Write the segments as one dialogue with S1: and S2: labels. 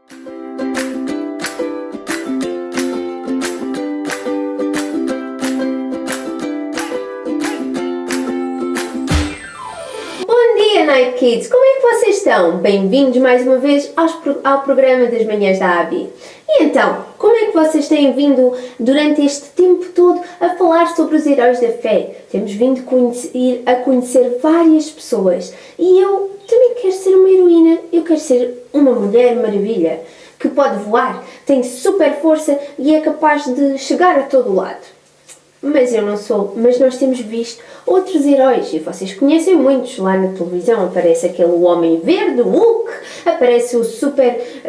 S1: Bom dia, Night Kids! Como é que vocês estão? Bem-vindos mais uma vez ao programa das manhãs da Abby. E então, como é que vocês têm vindo durante este tempo todo a falar sobre os heróis da fé? Temos vindo a conhecer várias pessoas e eu também quero ser uma heroína, eu quero ser uma mulher maravilha que pode voar, tem super força e é capaz de chegar a todo lado. Mas eu não sou, mas nós temos visto outros heróis e vocês conhecem muitos lá na televisão. Aparece aquele Homem Verde, o Hulk, aparece o Super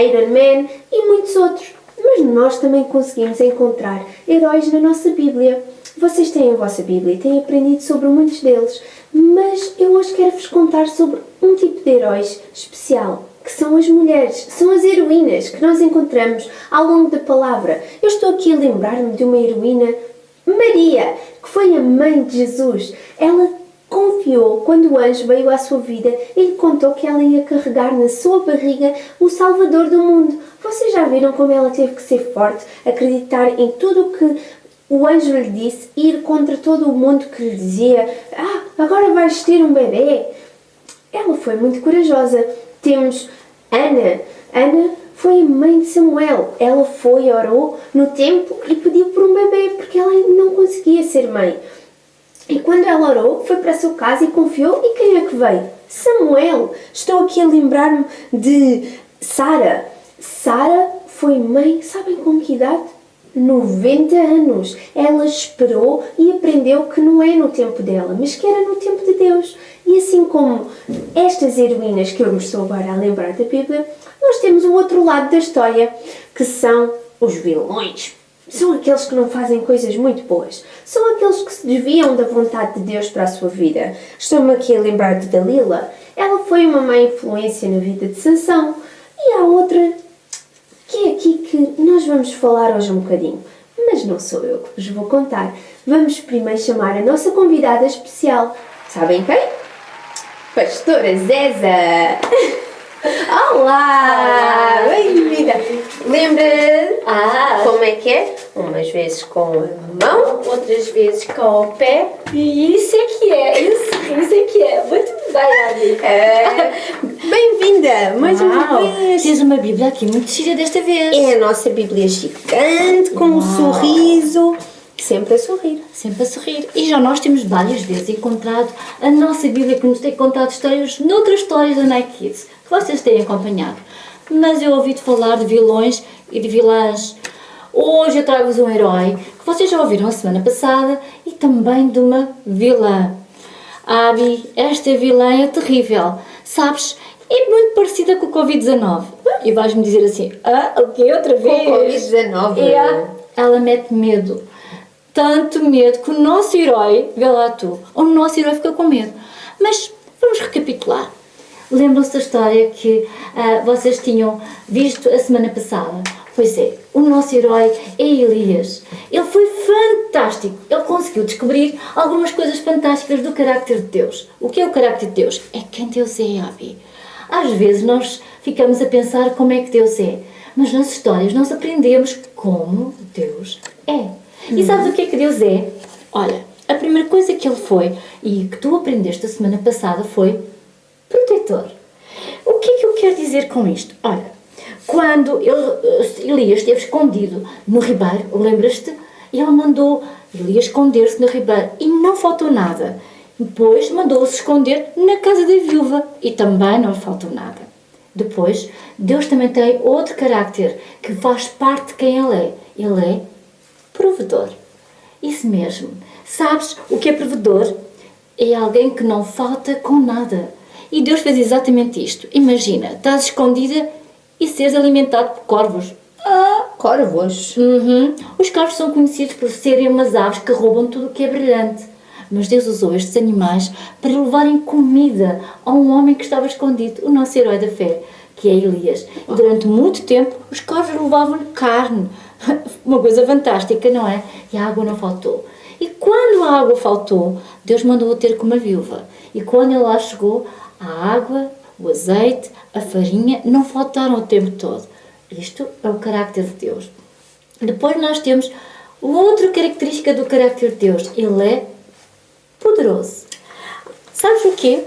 S1: Iron Man e muitos outros. Mas nós também conseguimos encontrar heróis na nossa Bíblia. Vocês têm a vossa Bíblia e têm aprendido sobre muitos deles, mas eu hoje quero-vos contar sobre um tipo de heróis especial, que são as mulheres, são as heroínas que nós encontramos ao longo da palavra. Eu estou aqui a lembrar-me de uma heroína, Maria, que foi a mãe de Jesus. Ela confiou quando o anjo veio à sua vida e lhe contou que ela ia carregar na sua barriga o Salvador do mundo. Vocês já viram como ela teve que ser forte, acreditar em tudo o que o anjo lhe disse, ir contra todo o mundo que lhe dizia: agora vais ter um bebê. Ela foi muito corajosa. Temos Ana. Ana foi a mãe de Samuel. Ela foi, orou no templo e pediu por um bebê, porque ela ainda não conseguia ser mãe. E quando ela orou, foi para a sua casa e confiou. E quem é que veio? Samuel. Estou aqui a lembrar-me de Sara. Sara foi mãe, sabem com que idade? 90 anos. Ela esperou e aprendeu que não é no tempo dela, mas que era no tempo de Deus. E assim como estas heroínas que eu me estou agora a lembrar da Bíblia, nós temos o outro lado da história, que são os vilões. São aqueles que não fazem coisas muito boas. São aqueles que se desviam da vontade de Deus para a sua vida. Estou-me aqui a lembrar de Dalila. Ela foi uma má influência na vida de Sansão. E há outra que é aqui que nós vamos falar hoje um bocadinho. Mas não sou eu que vos vou contar. Vamos primeiro chamar a nossa convidada especial. Sabem quem? Pastora Zeza! Olá! Bem-vinda! Lembra como é que é? Umas vezes com a mão, outras vezes com o pé.
S2: E isso é que é, isso é que é. Muito bem, Abby.
S1: Bem-vinda! Mais uma vez!
S2: Tens uma Bíblia aqui muito gira desta vez.
S1: É a nossa Bíblia gigante, com um sorriso. Sempre a sorrir.
S2: Sempre a sorrir. E já nós temos várias vezes encontrado a nossa Bíblia que nos tem contado histórias, noutras histórias da Night Kids, que vocês têm acompanhado. Mas eu ouvi-te falar de vilões e de vilãs. Hoje eu trago-vos um herói que vocês já ouviram a semana passada e também de uma vilã. Abby, esta vilã é terrível. Sabes, é muito parecida com o Covid-19. E vais-me dizer assim, o quê? Outra vez?
S1: Com o Covid-19.
S2: Ela mete medo. Tanto medo que o nosso herói, vê lá tu, o nosso herói fica com medo. Mas vamos recapitular. Lembram-se da história que vocês tinham visto a semana passada? Pois é, o nosso herói é Elias. Ele foi fantástico. Ele conseguiu descobrir algumas coisas fantásticas do carácter de Deus. O que é o carácter de Deus? É quem Deus é, Abby. Às vezes nós ficamos a pensar como é que Deus é, mas nas histórias nós aprendemos como Deus é. E sabes o que é que Deus é? Olha, a primeira coisa que Ele foi, e que tu aprendeste a semana passada, foi protetor. O que é que eu quero dizer com isto? Olha, quando Elias esteve escondido no ribeiro, lembras-te? Ele mandou Elias esconder-se no ribeiro e não faltou nada. Depois mandou-se esconder na casa da viúva e também não faltou nada. Depois, Deus também tem outro carácter que faz parte de quem Ele é. Ele é provedor. Isso mesmo. Sabes o que é provedor? É alguém que não falta com nada. E Deus fez exatamente isto. Imagina, estás escondida e seres alimentado por corvos.
S1: Corvos?
S2: Os corvos são conhecidos por serem umas aves que roubam tudo o que é brilhante. Mas Deus usou estes animais para levarem comida a um homem que estava escondido, o nosso herói da fé, que é Elias. E durante muito tempo os corvos levavam-lhe carne. Uma coisa fantástica, não é? E a água não faltou. E quando a água faltou, Deus mandou-o ter com uma viúva. E quando ele lá chegou, a água O azeite, a farinha, não faltaram o tempo todo. Isto é o carácter de Deus. Depois nós temos outra característica do carácter de Deus. Ele é poderoso. Sabes o quê?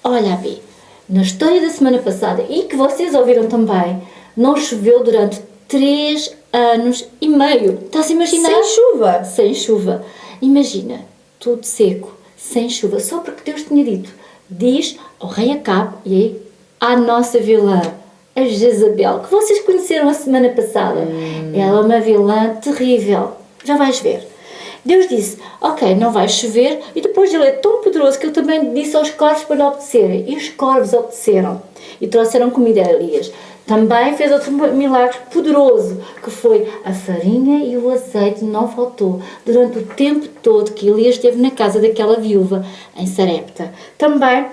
S2: Olha, Abi, na história da semana passada, e que vocês ouviram também, não choveu durante 3 anos e meio. Estás a imaginar?
S1: Sem chuva.
S2: Sem chuva. Imagina, tudo seco, sem chuva, só porque Deus tinha dito. Diz ao rei Acabe e à nossa vilã, a Jezabel, que vocês conheceram a semana passada. Ela é uma vilã terrível. Já vais ver. Deus disse, ok, não vai chover, e depois ele é tão poderoso que ele também disse aos corvos para lhe obedecerem. E os corvos obedeceram e trouxeram comida a Elias. Também fez outro milagre poderoso, que foi a farinha e o azeite não faltou durante o tempo todo que Elias esteve na casa daquela viúva em Sarepta. Também,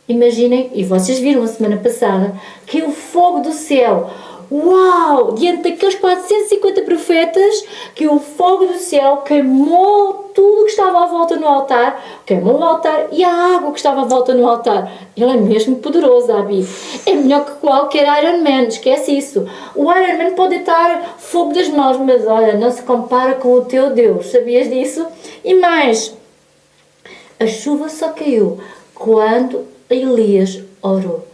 S2: imaginem, e vocês viram a semana passada, que o fogo do céu, uau, diante daqueles 450 profetas, que o fogo do céu queimou tudo que estava à volta no altar, queimou o altar e a água que estava à volta no altar. Ele é mesmo poderoso, Abi. É melhor que qualquer Iron Man, esquece isso. O Iron Man pode estar fogo das mãos, mas olha, não se compara com o teu Deus, sabias disso? E mais, a chuva só caiu quando Elias orou.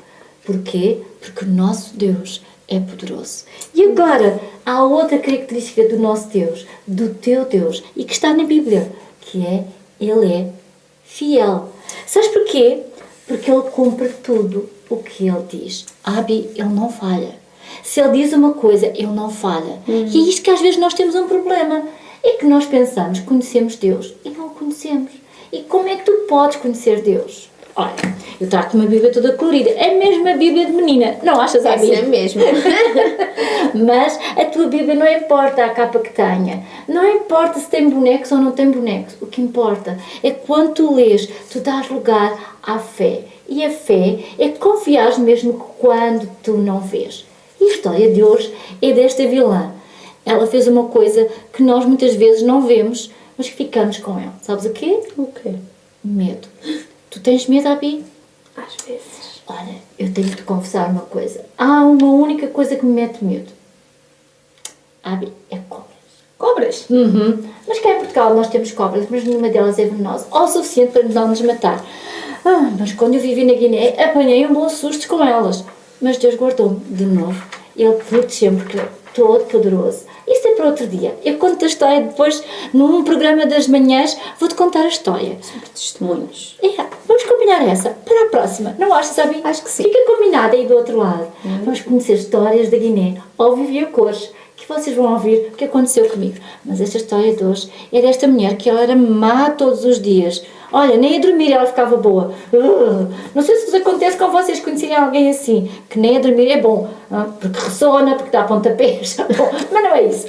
S2: Porquê? Porque o nosso Deus é poderoso. E agora, há outra característica do nosso Deus, do teu Deus, e que está na Bíblia, que é, Ele é fiel. Sabes porquê? Porque Ele cumpre tudo o que Ele diz. Abi, Ele não falha. Se Ele diz uma coisa, Ele não falha. E é isto que às vezes nós temos um problema. É que nós pensamos que conhecemos Deus e não o conhecemos. E como é que tu podes conhecer Deus? Olha, eu trago-te uma Bíblia toda colorida. É mesmo a Bíblia de menina. Não achas, Abi?
S1: É mesmo.
S2: Mas a tua Bíblia não importa a capa que tenha. Não importa se tem bonecos ou não tem bonecos. O que importa é que quando tu lês, tu dás lugar à fé. E a fé é confiar mesmo que quando tu não vês. E a história de hoje é desta vilã. Ela fez uma coisa que nós muitas vezes não vemos, mas que ficamos com ela. Sabes o quê?
S1: O quê?
S2: Medo. Tu tens medo, Abi?
S1: Às vezes.
S2: Olha, eu tenho de te confessar uma coisa. Há uma única coisa que me mete medo. Abi, é cobras.
S1: Cobras?
S2: Mas cá em Portugal nós temos cobras, mas nenhuma delas é venenosa. Ou o suficiente para não nos matar. Mas quando eu vivi na Guiné, apanhei um bom susto com elas. Mas Deus guardou-me de novo. Ele protegeu-me porque é todo poderoso. Isso é para outro dia. Eu conto a história depois, num programa das manhãs, vou-te contar a história.
S1: Sobre testemunhos.
S2: Vamos combinar essa para a próxima. Não achas, Abi?
S1: Acho que sim.
S2: Fica combinado aí do outro lado. Vamos conhecer histórias da Guiné, ao viver cores, que vocês vão ouvir o que aconteceu comigo. Mas esta história de hoje é desta mulher que ela era má todos os dias. Olha, nem a dormir ela ficava boa. Não sei se vos acontece com vocês conhecerem alguém assim, que nem a dormir é bom, porque ressona, porque dá pontapés. Bom, mas não é isso.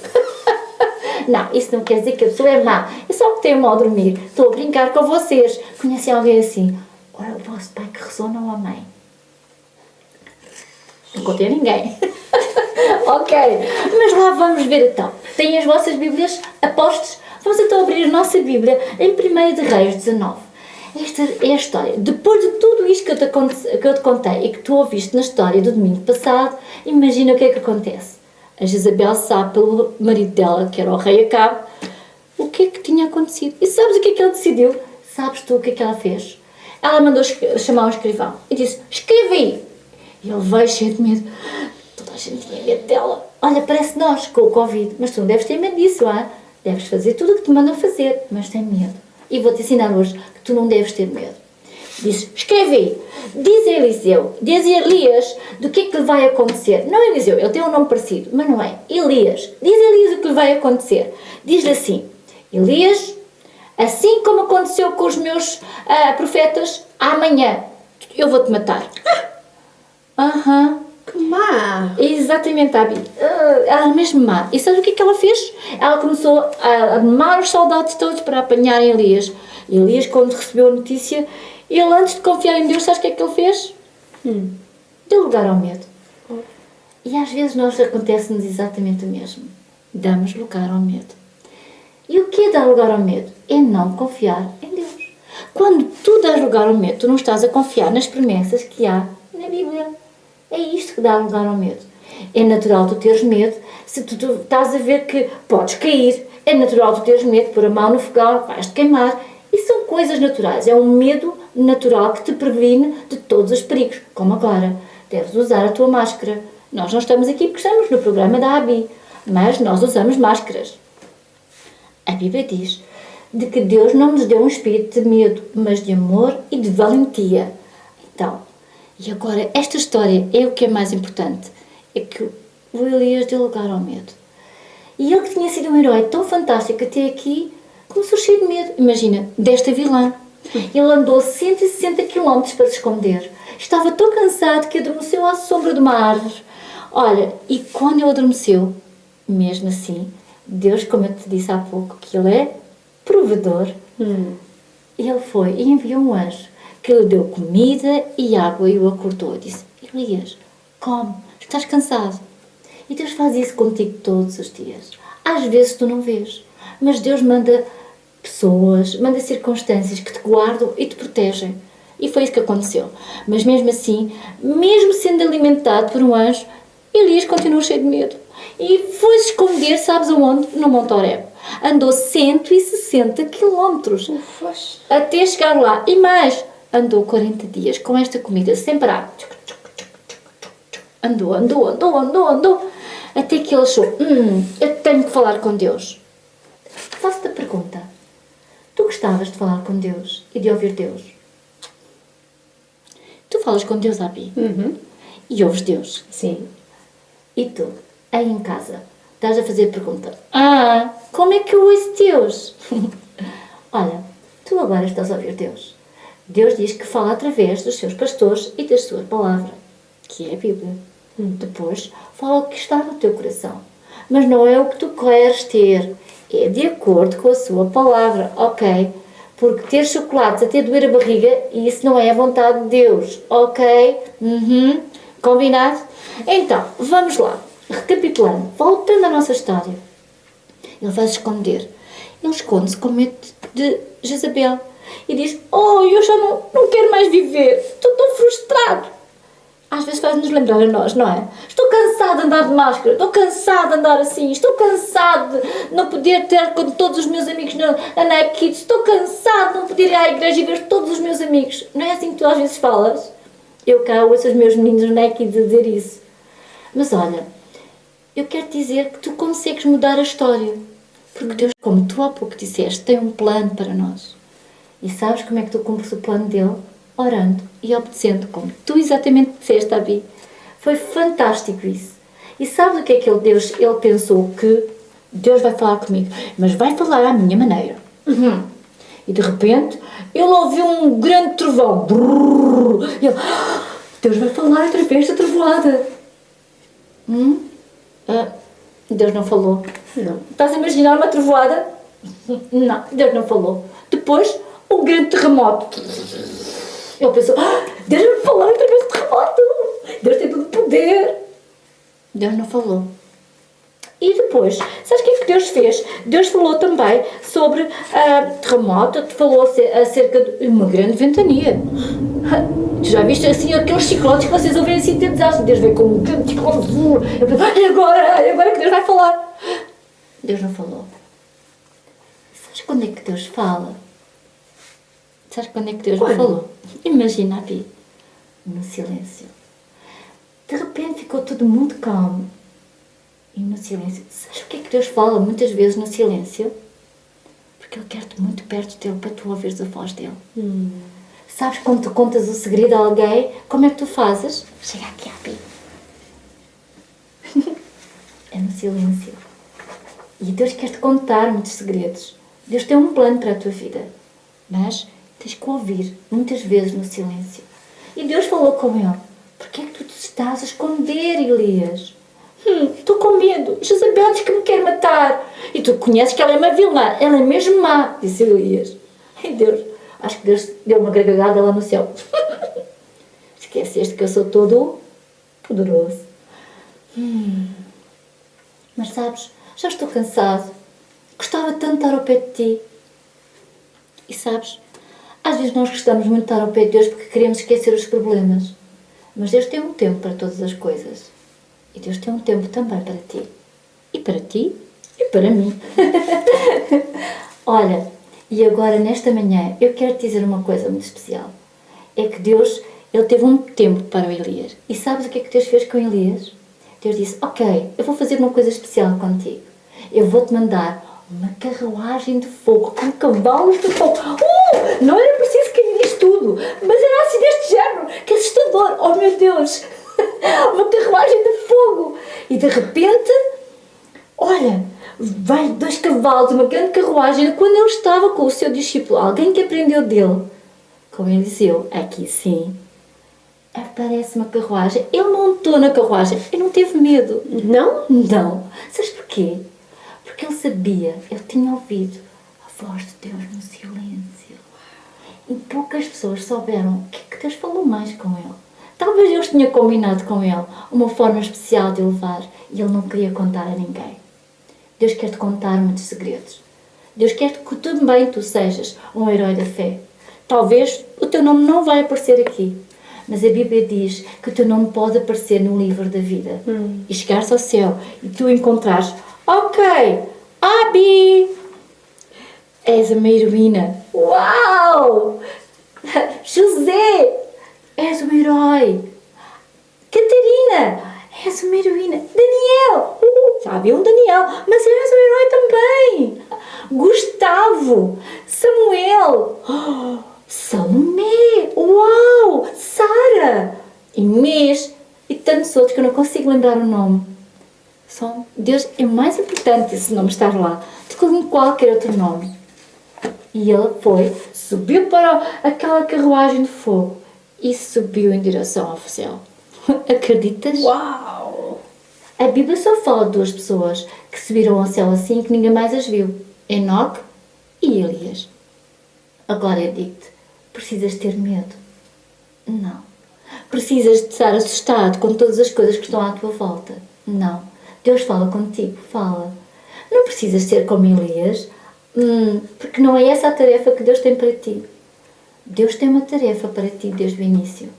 S2: Não, isso não quer dizer que a pessoa é má. É só que tem um mal dormir. Estou a brincar com vocês. Conhecem alguém assim? Ora, o vosso pai que ressona ou a mãe? Não contei a ninguém. Ok, mas lá vamos ver então. Têm as vossas Bíblias apostos? Vamos então abrir a nossa Bíblia em 1 de Reis 19. Esta é a história. Depois de tudo isto que eu te contei e que tu ouviste na história do domingo passado, imagina o que é que acontece. A Jezabel sabe pelo marido dela, que era o rei Acabe, o que é que tinha acontecido. E sabes o que é que ele decidiu? Sabes tu o que é que ela fez? Ela mandou chamar um escrivão e disse, escreve aí. E ele veio cheio de medo. Toda a gente tinha medo dela. Olha, parece nós com o Covid. Mas tu não deves ter medo disso, Deves fazer tudo o que te mandam fazer, mas tem medo. E vou-te ensinar hoje que tu não deves ter medo. Diz, escreve aí. Diz a Eliseu, diz a Elias do que é que lhe vai acontecer. Não Eliseu, ele tem um nome parecido, mas não é. Elias. Diz a Elias o que lhe vai acontecer. Diz-lhe assim, Elias, assim como aconteceu com os meus profetas, amanhã eu vou-te matar.
S1: Que má!
S2: Exatamente, Abi. Ela é mesmo má. E sabe o que é que ela fez? Ela começou a armar os soldados todos para apanharem Elias. E Elias, quando recebeu a notícia, ele antes de confiar em Deus, sabe o que é que ele fez? Deu lugar ao medo. E às vezes nós acontece-nos exatamente o mesmo. Damos lugar ao medo. E o que é dar lugar ao medo? É não confiar em Deus. Quando tu dás lugar ao medo, tu não estás a confiar nas promessas que há na Bíblia. É isto que dá lugar ao medo. É natural tu teres medo se tu estás a ver que podes cair. É natural tu teres medo de pôr a mão no fogão, vais-te queimar. E são coisas naturais. É um medo natural que te previne de todos os perigos. Como agora, deves usar a tua máscara. Nós não estamos aqui porque estamos no programa da ABI, mas nós usamos máscaras. A Bíblia diz de que Deus não nos deu um espírito de medo, mas de amor e de valentia. Então, e agora, esta história é o que é mais importante. É que o Elias deu lugar ao medo. E ele que tinha sido um herói tão fantástico até aqui, começou cheio de medo. Imagina, desta vilã. Ele andou 160 km para se esconder. Estava tão cansado que adormeceu à sombra de uma árvore. Olha, e quando ele adormeceu, mesmo assim, Deus, como eu te disse há pouco, que ele é provedor, ele foi e enviou um anjo que lhe deu comida e água e o acordou. Disse, Elias, come, estás cansado. E Deus faz isso contigo todos os dias. Às vezes tu não vês, mas Deus manda pessoas, manda circunstâncias que te guardam e te protegem. E foi isso que aconteceu. Mas mesmo assim, mesmo sendo alimentado por um anjo, Elias continuou cheio de medo. E foi-se esconder, sabes aonde? No Monte Horebe. Andou 160 quilómetros até chegar lá. E mais, andou 40 dias com esta comida sem parar. Andou. Até que ele achou, eu tenho que falar com Deus. Faço-te a pergunta. Tu gostavas de falar com Deus e de ouvir Deus? Tu falas com Deus, Abi? E ouves Deus?
S1: Sim.
S2: E tu, aí em casa, estás a fazer a pergunta, como é que eu ouço Deus? Olha, tu agora estás a ouvir Deus. Deus diz que fala através dos seus pastores e da sua palavra, que é a Bíblia. Depois, fala o que está no teu coração. Mas não é o que tu queres ter. É de acordo com a sua palavra, ok? Porque ter chocolates até doer a barriga, isso não é a vontade de Deus, ok? Combinado? Então, vamos lá. Recapitulando, voltando à nossa história. Ele vai se esconder. Ele esconde-se com medo de Jezabel. E diz, eu já não quero mais viver. Estou tão frustrado. Às vezes faz-nos lembrar a nós, não é? Estou cansado de andar de máscara, estou cansado de andar assim, estou cansado de não poder ter com todos os meus amigos na Nike Kids, estou cansado de não poder ir à igreja e ver todos os meus amigos. Não é assim que tu às vezes falas? Eu cá ouço os meus meninos na Nike Kids a dizer isso. Mas olha, eu quero dizer que tu consegues mudar a história. Porque Deus, como tu há pouco disseste, tem um plano para nós. E sabes como é que tu cumpres o plano dele? Orando e obedecendo, como tu exatamente disseste, Abi. Foi fantástico isso. E sabes o que é que Deus pensou? Que Deus vai falar comigo, mas vai falar à minha maneira. E de repente, ele ouviu um grande trovão. Ele, Deus vai falar através da trovoada. Deus não falou. Não. Estás a imaginar uma trovoada? Não, Deus não falou. Depois, um grande terremoto. Ele pensou, Deus vai falar através do terremoto. Deus tem todo o poder. Deus não falou. E depois, sabes o que é que Deus fez? Deus falou também sobre terremoto, falou acerca de uma grande ventania. Tu já viste assim aqueles ciclones que vocês ouvem assim de desastre? Deus veio com um grande ciclone azul. E agora que Deus vai falar? Deus não falou. Sabes quando é que Deus fala? Sabes quando é que Deus falou? Imagina, Abi, no silêncio. De repente ficou todo muito calmo. E no silêncio. Sabes o que é que Deus fala muitas vezes no silêncio? Porque Ele quer-te muito perto dele para tu ouvires a voz dele. Sabes quando tu contas o segredo a alguém, como é que tu fazes? Chega aqui, Abi. É no silêncio. E Deus quer-te contar muitos segredos. Deus tem um plano para a tua vida. Mas tens que ouvir, muitas vezes no silêncio. E Deus falou com ele. Porquê é que tu te estás a esconder, Elias? Estou com medo. Jezabel diz que me quer matar. E tu conheces que ela é uma vilã. Ela é mesmo má, disse Elias. Ai, Deus, acho que Deus deu uma gargalhada lá no céu. Esqueceste que eu sou todo poderoso. Mas sabes, já estou cansado. Gostava tanto de estar ao pé de ti. E sabes, às vezes nós gostamos muito de estar ao pé de Deus porque queremos esquecer os problemas. Mas Deus tem um tempo para todas as coisas. E Deus tem um tempo também para ti. E para ti, e para mim. Olha, e agora nesta manhã eu quero te dizer uma coisa muito especial. É que Deus, Ele teve um tempo para o Elias. E sabes o que é que Deus fez com Elias? Deus disse, ok, eu vou fazer uma coisa especial contigo. Eu vou-te mandar uma carruagem de fogo com cavalos de fogo. Não era preciso cair isto tudo, mas era assim deste género. Que assustador, oh meu Deus. Uma carruagem de fogo. E de repente, olha, vai 2 cavalos, uma grande carruagem. Quando ele estava com o seu discípulo, alguém que aprendeu dele, com Eliseu, aqui sim, aparece uma carruagem. Ele montou na carruagem e não teve medo.
S1: Não?
S2: Não. Sabes porquê? Porque ele sabia, ele tinha ouvido a voz de Deus no silêncio. E poucas pessoas souberam o que é que Deus falou mais com ele. Talvez Deus tinha combinado com ele uma forma especial de o levar e ele não queria contar a ninguém. Deus quer-te contar muitos segredos. Deus quer que também tu sejas um herói da fé. Talvez o teu nome não vai aparecer aqui, mas a Bíblia diz que o teu nome pode aparecer no livro da vida. E chegares ao céu e tu encontrares, ok, Abi, és uma heroína. Uau! José, és um herói. Catarina, és uma heroína. Daniel, já havia um Daniel, mas és um herói também. Gustavo, Samuel, Salomé, uau, Sara, Inês e tantos outros que eu não consigo lembrar o nome. Deus é mais importante esse nome estar lá do que qualquer outro nome. E ele subiu para aquela carruagem de fogo e subiu em direção ao céu. Acreditas?
S1: Uau!
S2: A Bíblia só fala de 2 pessoas que subiram ao céu assim que ninguém mais as viu. Enoque e Elias. Agora eu digo-te, precisas ter medo? Não. Precisas de estar assustado com todas as coisas que estão à tua volta? Não. Deus fala contigo, fala. Não precisas ser como Elias, porque não é essa a tarefa que Deus tem para ti. Deus tem uma tarefa para ti desde o início.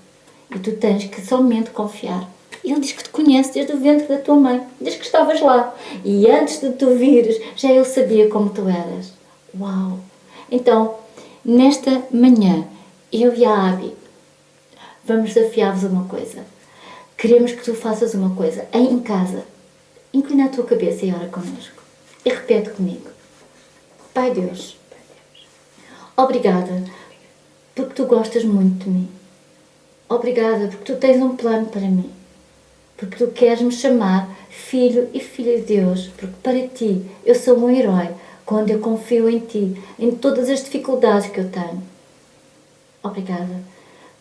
S2: E tu tens que somente confiar. Ele diz que te conhece desde o ventre da tua mãe, desde que estavas lá. E antes de tu vires, já Ele sabia como tu eras. Uau! Então, nesta manhã, eu e a Abi vamos desafiar-vos a uma coisa. Queremos que tu faças uma coisa aí em casa. Inclina a tua cabeça e ora connosco. E repete comigo. Pai Deus, obrigada porque tu gostas muito de mim. Obrigada porque tu tens um plano para mim. Porque tu queres me chamar filho e filha de Deus. Porque para ti eu sou um herói quando eu confio em ti, em todas as dificuldades que eu tenho. Obrigada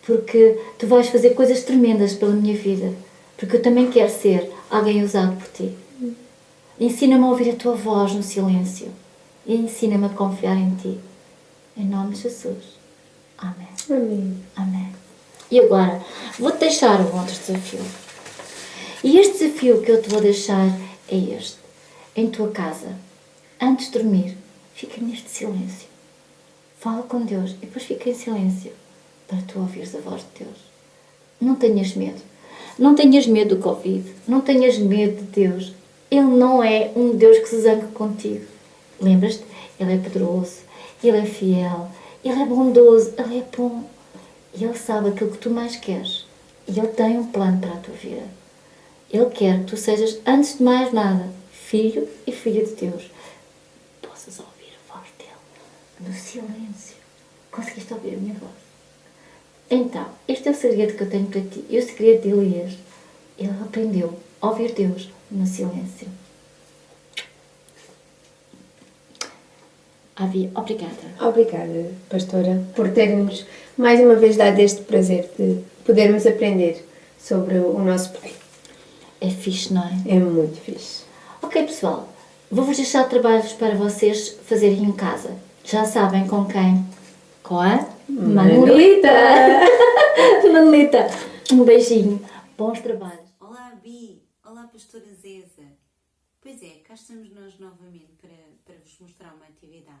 S2: porque tu vais fazer coisas tremendas pela minha vida. Porque eu também quero ser alguém usado por ti. Ensina-me a ouvir a tua voz no silêncio. E ensina-me a confiar em ti. Em nome de Jesus. Amém.
S1: Amém.
S2: Amém. E agora, vou-te deixar um outro desafio. E este desafio que eu te vou deixar é este. Em tua casa, antes de dormir, fica neste silêncio. Fala com Deus e depois fica em silêncio para tu ouvires a voz de Deus. Não tenhas medo. Não tenhas medo do Covid. Não tenhas medo de Deus. Ele não é um Deus que se zangue contigo. Lembras-te? Ele é poderoso. Ele é fiel. Ele é bondoso. Ele é bom. E Ele sabe aquilo que tu mais queres. E Ele tem um plano para a tua vida. Ele quer que tu sejas, antes de mais nada, filho e filha de Deus. Possas ouvir a voz dele no silêncio. Conseguiste ouvir a minha voz? Então, este é o segredo que eu tenho para ti. E o segredo de Elias. Ele aprendeu a ouvir Deus no silêncio. Avi, obrigada.
S1: Obrigada, pastora, por ter-nos mais uma vez dado este prazer de podermos aprender sobre o nosso poder.
S2: É fixe, não é?
S1: É muito fixe.
S2: Ok, pessoal. Vou-vos deixar trabalhos para vocês fazerem em casa. Já sabem com quem? Com a Manolita. Manolita, um beijinho. Bons trabalhos.
S3: Olá, Bi. Olá, pastora Zeza. Pois é, cá estamos nós novamente para vos mostrar uma atividade.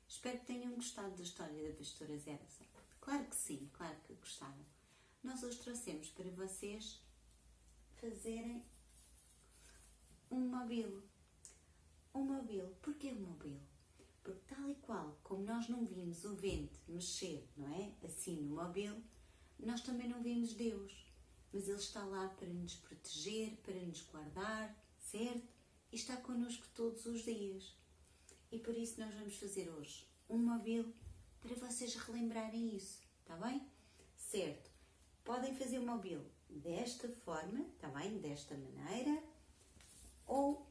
S3: Espero que tenham gostado da história da pastora Zeza. Claro que sim, claro que gostaram. nós hoje trouxemos para vocês fazerem um mobile. Um mobile. Porquê um mobile? Porque tal e qual como nós não vimos o vento mexer, não é? Assim no mobile, nós também não vimos Deus. Mas Ele está lá para nos proteger, para nos guardar, certo? E está connosco todos os dias. E por isso nós vamos fazer hoje um mobile para vocês relembrarem isso, está bem? Certo. Podem fazer o mobile desta forma, está bem? Desta maneira. Ou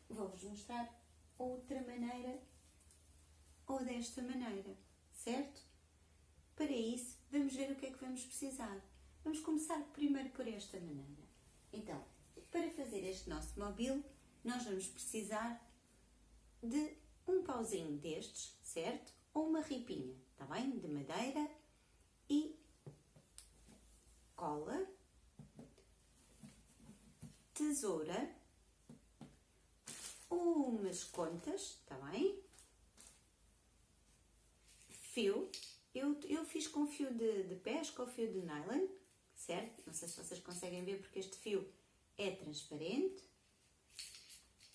S3: vou-vos mostrar outra maneira ou desta maneira, certo? Para isso, vamos ver o que é que vamos precisar. Vamos começar primeiro por esta maneira. Então, para fazer este nosso mobile, nós vamos precisar de um pauzinho destes, certo? Ou uma ripinha, está bem? De madeira e cola, tesoura, umas contas, está bem? Fio, eu fiz com fio de pesca ou fio de nylon, certo? Não sei se vocês conseguem ver porque este fio é transparente.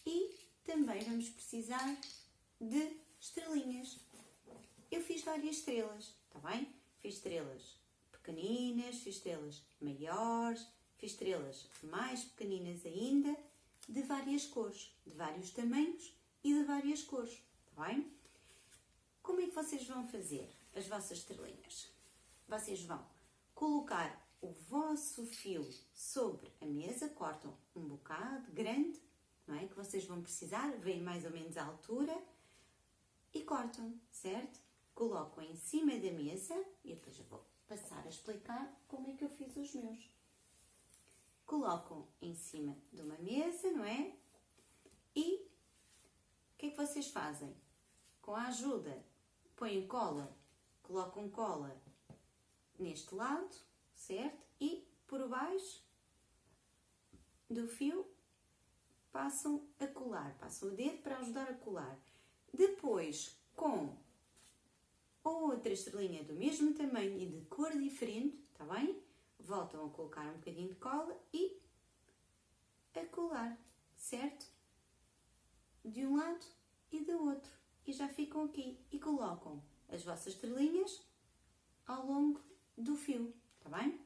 S3: E também vamos precisar de estrelinhas. Eu fiz várias estrelas, está bem? Fiz estrelas pequeninas, fiz estrelas maiores, fiz estrelas mais pequeninas ainda, de várias cores, de vários tamanhos e de várias cores, está bem? Como é que vocês vão fazer as vossas estrelinhas? Vocês vão colocar o vosso fio sobre a mesa, cortam um bocado grande, não é? Que vocês vão precisar, veem mais ou menos a altura e cortam, certo? Colocam em cima da mesa e depois eu vou passar a explicar como é que eu fiz os meus. Colocam em cima de uma mesa, não é? E o que é que vocês fazem? Com a ajuda, põem cola, colocam cola neste lado, certo? E por baixo do fio passam a colar, passam o dedo para ajudar a colar. Depois, com outra estrelinha do mesmo tamanho e de cor diferente, está bem? Voltam a colocar um bocadinho de cola e a colar, certo? De um lado e do outro. E já ficam aqui. E colocam as vossas estrelinhas ao longo do fio, está bem?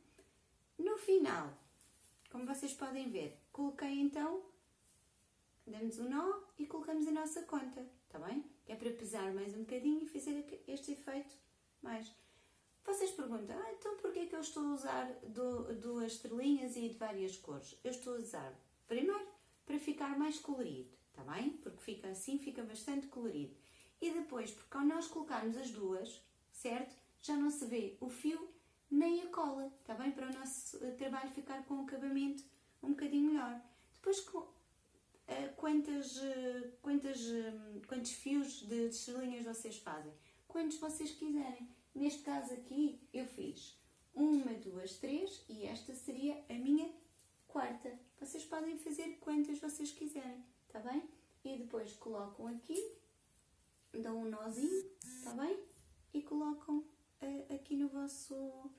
S3: No final, como vocês podem ver, coloquei então, damos um nó e colocamos a nossa conta, está bem? Que é para pesar mais um bocadinho e fazer este efeito mais. Vocês perguntam, então porquê é que eu estou a usar duas estrelinhas e de várias cores? Eu estou a usar, primeiro, para ficar mais colorido, está bem? Porque fica assim, fica bastante colorido. E depois, porque ao nós colocarmos as duas, certo? Já não se vê o fio nem a cola, está bem? Para o nosso trabalho ficar com um acabamento um bocadinho melhor. Depois, quantos fios de estrelinhas vocês fazem? Quantos vocês quiserem. Neste caso aqui, eu fiz 1, 2, 3 e esta seria a minha quarta. Vocês podem fazer quantas vocês quiserem, está bem? E depois colocam aqui, dão um nozinho, está bem? E colocam aqui no vosso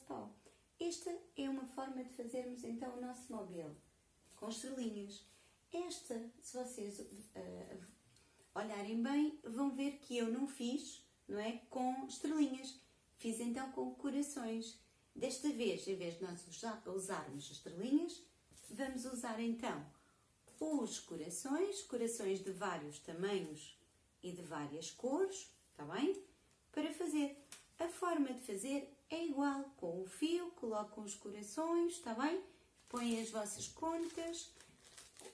S3: pau. Esta é uma forma de fazermos então o nosso mobile, com estrelinhas. Esta, se vocês olharem bem, vão ver que eu não fiz, não é, com estrelinhas. Fiz então com corações. Desta vez, em vez de nós usarmos as estrelinhas, vamos usar então os corações de vários tamanhos e de várias cores, está bem? Para fazer. A forma de fazer é igual, com o fio, colocam os corações, está bem? Põem as vossas contas,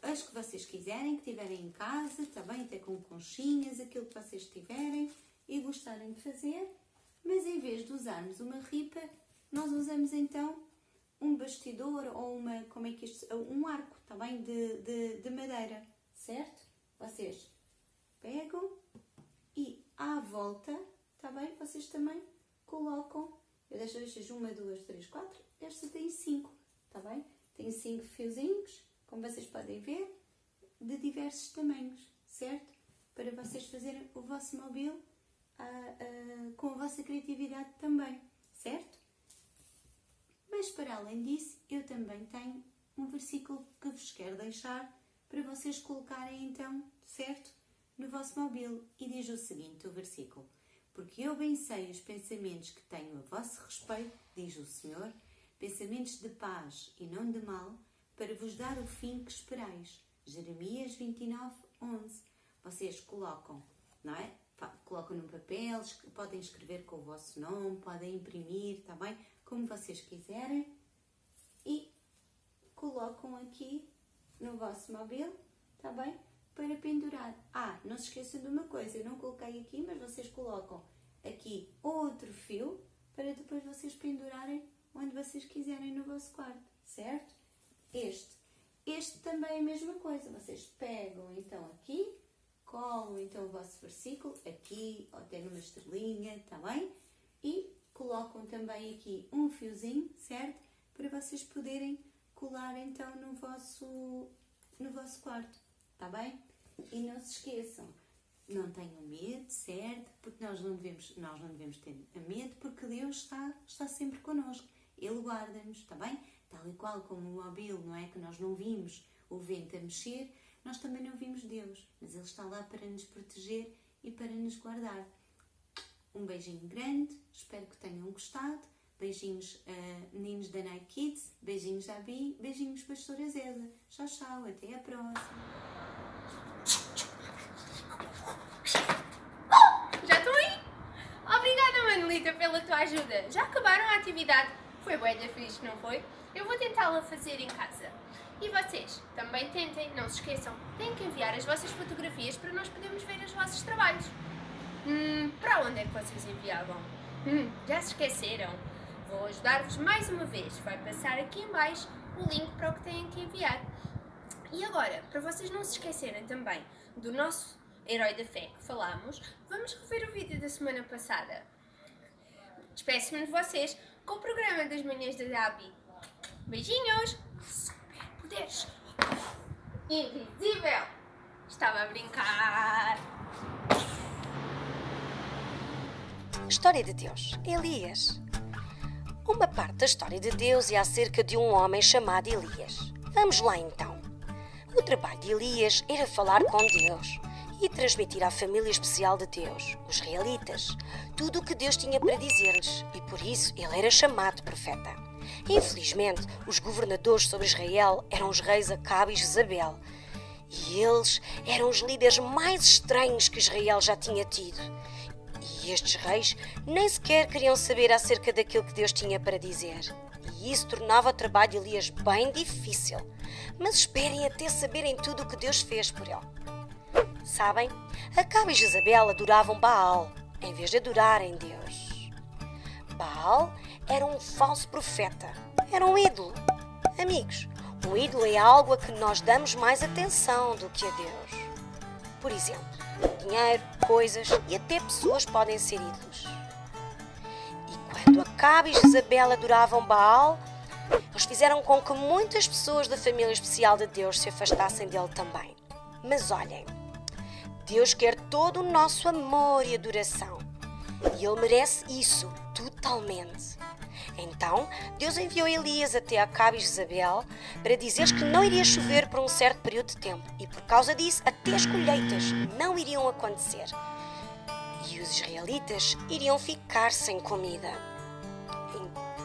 S3: as que vocês quiserem, que tiverem em casa, está bem? Até com conchinhas, aquilo que vocês tiverem e gostarem de fazer. Mas em vez de usarmos uma ripa, nós usamos então um bastidor ou um arco, está bem? De madeira, certo? Vocês pegam e à volta, está bem? Vocês também colocam, eu desta vez fiz 1, 2, 3, 4, esta tem 5, está bem? Tem 5 fiozinhos, como vocês podem ver, de diversos tamanhos, certo? Para vocês fazerem o vosso mobile com a vossa criatividade também, certo? Mas para além disso, eu também tenho um versículo que vos quero deixar para vocês colocarem então, certo? No vosso mobile. E diz o seguinte, o versículo: porque eu bem sei os pensamentos que tenho a vosso respeito, diz o Senhor, pensamentos de paz e não de mal, para vos dar o fim que esperais. Jeremias 29:11. Vocês colocam, não é? Colocam no papel, podem escrever com o vosso nome, podem imprimir, está bem? Como vocês quiserem. E colocam aqui no vosso mobile, está bem? Para pendurar. Não se esqueçam de uma coisa, eu não coloquei aqui, mas vocês colocam aqui outro fio para depois vocês pendurarem onde vocês quiserem no vosso quarto, certo? Este também é a mesma coisa, vocês pegam então aqui, colam então o vosso versículo aqui, ou até numa estrelinha, está bem? E colocam também aqui um fiozinho, certo? Para vocês poderem colar então no vosso quarto, está bem? E não se esqueçam, não tenham medo, certo? Porque nós não devemos ter medo, porque Deus está sempre connosco. Ele guarda-nos, está bem? Tal e qual como o mobile, não é? Que nós não vimos o vento a mexer, nós também não vimos Deus, mas Ele está lá para nos proteger e para nos guardar. Um beijinho grande, espero que tenham gostado. Beijinhos, meninos da Nike Kids, beijinhos à Bi, beijinhos pastora Zélia. Tchau, tchau, até à próxima.
S1: Já estão aí? Obrigada, Manolita, pela tua ajuda. Já acabaram a atividade? Foi bué da fixe, não foi? Eu vou tentá-la fazer em casa. E vocês, também tentem, não se esqueçam, têm que enviar as vossas fotografias para nós podermos ver os vossos trabalhos. Para onde é que vocês enviavam? Já se esqueceram? Vou ajudar-vos mais uma vez. Vai passar aqui em baixo o link para o que têm que enviar. E agora, para vocês não se esquecerem também do nosso herói da fé que falámos, vamos rever o vídeo da semana passada. Despeço-me de vocês com o programa das manhãs da Gabi. Beijinhos! Superpoderes! Invisível! Estava a brincar!
S4: História de Deus, Elias. Uma parte da história de Deus é acerca de um homem chamado Elias. Vamos lá então. O trabalho de Elias era falar com Deus e transmitir à família especial de Deus, os israelitas, tudo o que Deus tinha para dizer-lhes, e por isso ele era chamado profeta. Infelizmente, os governadores sobre Israel eram os reis Acabe e Jezabel, e eles eram os líderes mais estranhos que Israel já tinha tido. E estes reis nem sequer queriam saber acerca daquilo que Deus tinha para dizer. E isso tornava o trabalho de Elias bem difícil. Mas esperem até saberem tudo o que Deus fez por ele. Sabem? Acabe e Jezabel adoravam Baal, em vez de adorarem Deus. Baal era um falso profeta. Era um ídolo. Amigos, um ídolo é algo a que nós damos mais atenção do que a Deus. Por exemplo, dinheiro, coisas e até pessoas podem ser ídolos. E quando Acabe e Jezabel adoravam Baal, eles fizeram com que muitas pessoas da família especial de Deus se afastassem dele também. Mas olhem, Deus quer todo o nosso amor e adoração. E Ele merece isso totalmente. Então, Deus enviou Elias até Acabe e Jezabel para dizer-lhes que não iria chover por um certo período de tempo. E por causa disso, até as colheitas não iriam acontecer. E os israelitas iriam ficar sem comida.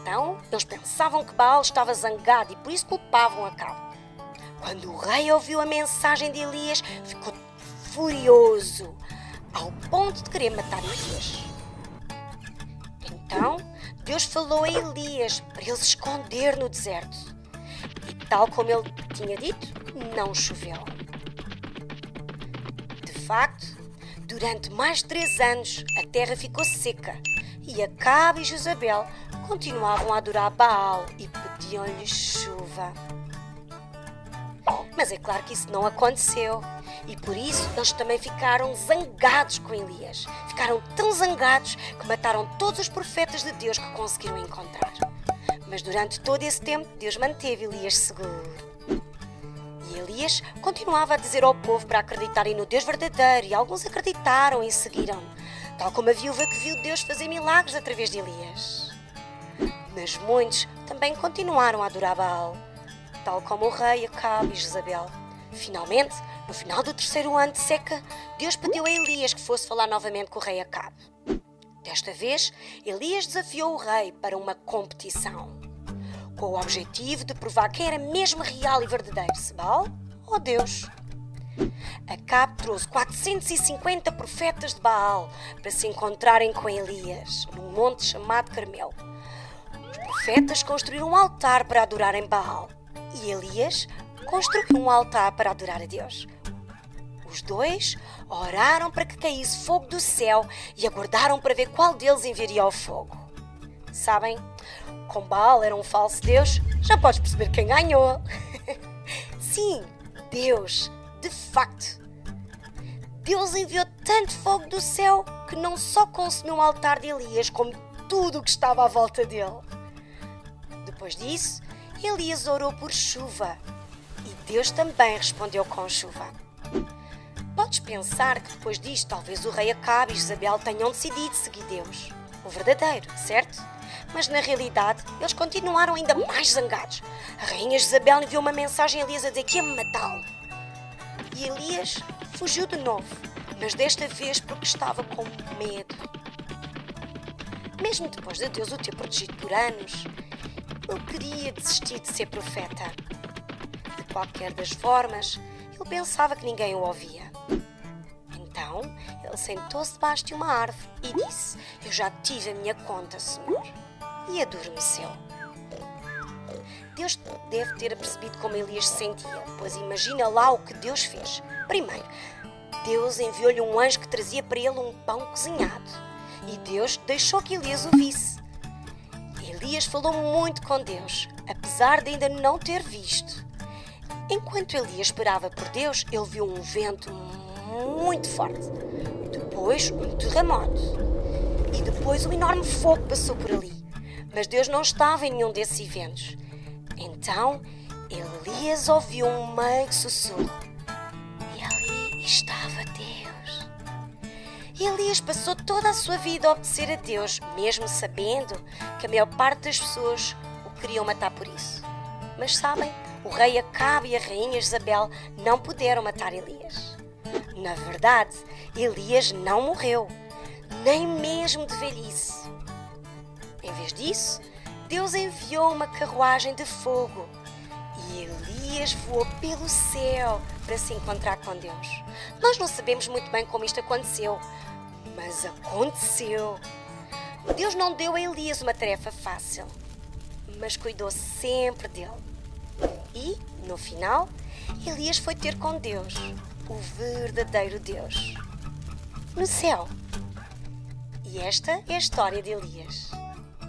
S4: Então, eles pensavam que Baal estava zangado e por isso culpavam Acabe. Quando o rei ouviu a mensagem de Elias, ficou furioso, ao ponto de querer matar Elias. Então, Deus falou a Elias para ele se esconder no deserto. E tal como ele tinha dito, não choveu. De facto, durante mais de 3 anos, a terra ficou seca e Acabe e Jezabel continuavam a adorar Baal e pediam-lhe chuva. Mas é claro que isso não aconteceu. E por isso eles também ficaram zangados com Elias. Ficaram tão zangados que mataram todos os profetas de Deus que conseguiram encontrar. Mas durante todo esse tempo, Deus manteve Elias seguro. E Elias continuava a dizer ao povo para acreditarem no Deus verdadeiro, e alguns acreditaram e seguiram, tal como a viúva que viu Deus fazer milagres através de Elias. Mas muitos também continuaram a adorar Baal, tal como o rei Acabe e Jezabel. Finalmente, no final do 3º ano de seca, Deus pediu a Elias que fosse falar novamente com o rei Acabe. Desta vez, Elias desafiou o rei para uma competição, com o objetivo de provar quem era mesmo real e verdadeiro, se Baal ou Deus. Acabe trouxe 450 profetas de Baal para se encontrarem com Elias, num monte chamado Carmelo. Os profetas construíram um altar para adorarem Baal e Elias construiu um altar para adorar a Deus. Os dois oraram para que caísse fogo do céu e aguardaram para ver qual deles enviaria o fogo. Sabem, como Baal era um falso Deus, já podes perceber quem ganhou. Sim, Deus, de facto. Deus enviou tanto fogo do céu que não só consumiu o altar de Elias, como tudo o que estava à volta dele. Depois disso, Elias orou por chuva e Deus também respondeu com chuva. Podes pensar que depois disto talvez o rei Acabe e Jezabel tenham decidido seguir Deus, o verdadeiro, certo? Mas na realidade eles continuaram ainda mais zangados. A rainha Jezabel enviou uma mensagem a Elias a dizer que ia matá-lo. E Elias fugiu de novo, mas desta vez porque estava com medo. Mesmo depois de Deus o ter protegido por anos, ele queria desistir de ser profeta. De qualquer das formas, ele pensava que ninguém o ouvia. Então, ele sentou-se debaixo de uma árvore e disse: "Eu já tive a minha conta, Senhor." E adormeceu. Deus deve ter percebido como Elias se sentia, pois imagina lá o que Deus fez. Primeiro, Deus enviou-lhe um anjo que trazia para ele um pão cozinhado. E Deus deixou que Elias o visse. Elias falou muito com Deus, apesar de ainda não ter visto. Enquanto Elias esperava por Deus, ele viu um vento muito forte. Depois um terremoto. E depois um enorme fogo passou por ali. Mas Deus não estava em nenhum desses eventos. Então, Elias ouviu um meio sussurro. E ali estava Deus. Elias passou toda a sua vida a obedecer a Deus, mesmo sabendo que a maior parte das pessoas o queriam matar por isso. Mas sabem, o rei Acabe e a rainha Jezabel não puderam matar Elias. Na verdade, Elias não morreu, nem mesmo de velhice. Em vez disso, Deus enviou uma carruagem de fogo e Elias voou pelo céu para se encontrar com Deus. Nós não sabemos muito bem como isto aconteceu, mas aconteceu. Deus não deu a Elias uma tarefa fácil, mas cuidou sempre dele. E, no final, Elias foi ter com Deus, o verdadeiro Deus, no céu. E esta é a história de Elias.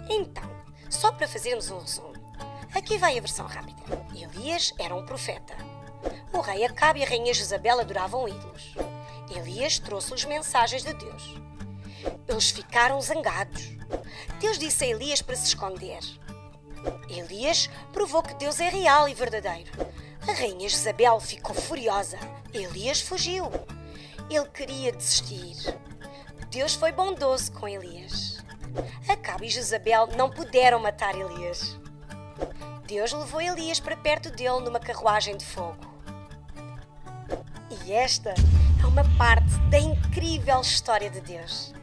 S4: Então, só para fazermos um resumo, aqui vai a versão rápida. Elias era um profeta. O rei Acabe e a rainha Jezabel adoravam ídolos. Elias trouxe-lhes mensagens de Deus. Eles ficaram zangados. Deus disse a Elias para se esconder. Elias provou que Deus é real e verdadeiro. A rainha Jezabel ficou furiosa. Elias fugiu. Ele queria desistir. Deus foi bondoso com Elias. Acabe e Jezabel não puderam matar Elias. Deus levou Elias para perto dele numa carruagem de fogo. E esta é uma parte da incrível história de Deus.